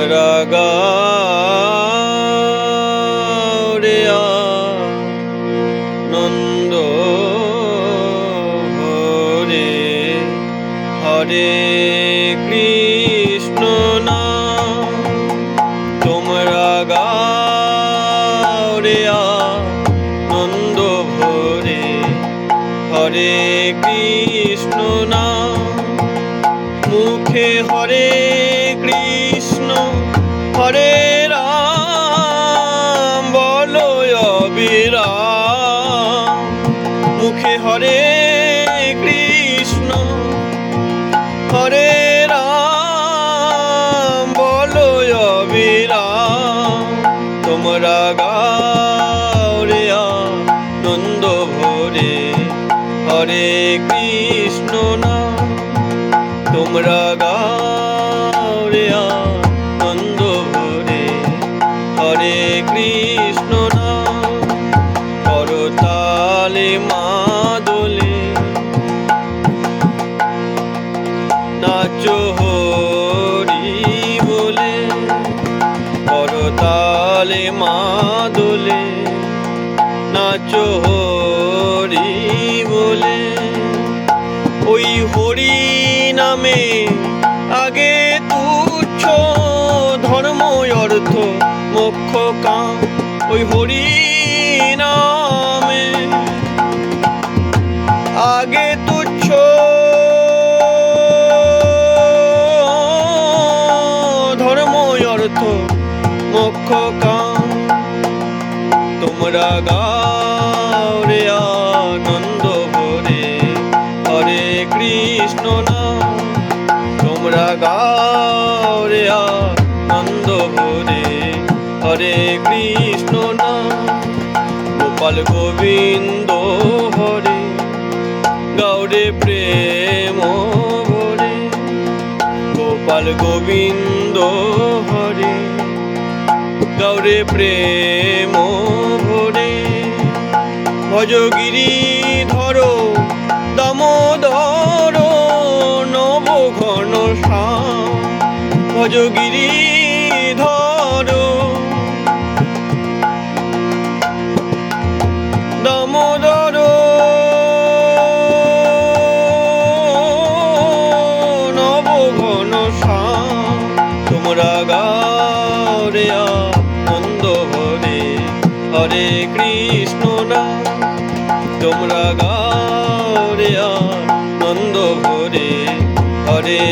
তোমরা গাও রে আনন্দ ভরে, হরে কৃষ্ণ নাম। তোমরা গাও রে আনন্দ ভরে, হরে কৃষ্ণ নাম। মুখে হরে কৃষ্ণ হরে রাম বলো অবিরাম। মুখে হরে কৃষ্ণ হরে রাম বলো অবিরাম। তোমরা গাও রে আনন্দ ভরে, হরে কৃষ্ণ নাম। তোমরা গাও রে আনন্দ ভরে, হরে কৃষ্ণ নাম। করতালে মাদলে নাচো হরি বলে, করতালে মাদলে নাচো হরি বলে। ওই হরি নামে আগে তুচ্ছ ধর্ম অর্থ মোক্ষ কাম। ওই হরি নামে আগে তুচ্ছ ধর্ম অর্থ মোক্ষ কাম। তোমরা গাও রে আনন্দ ভরে, হরে কৃষ্ণ নাম। তোমরা গাও রে আনন্দ ভরে, হরে কৃষ্ণ নাম। গোপাল গোবিন্দ হরে গাও রে প্রেম ভরে। গোপাল গোবিন্দ হরে গাও রে প্রেম ভরে। ভজ গিরিধর দামোদর নব ঘন শ্যাম। ভজ গিরিধর দামোদর নব ঘন শ্যাম। তোমরা গাও রে আনন্দ ভরে, হরে কৃষ্ণ নাম। তোমরা গাও রে আনন্দ ভরে, হরে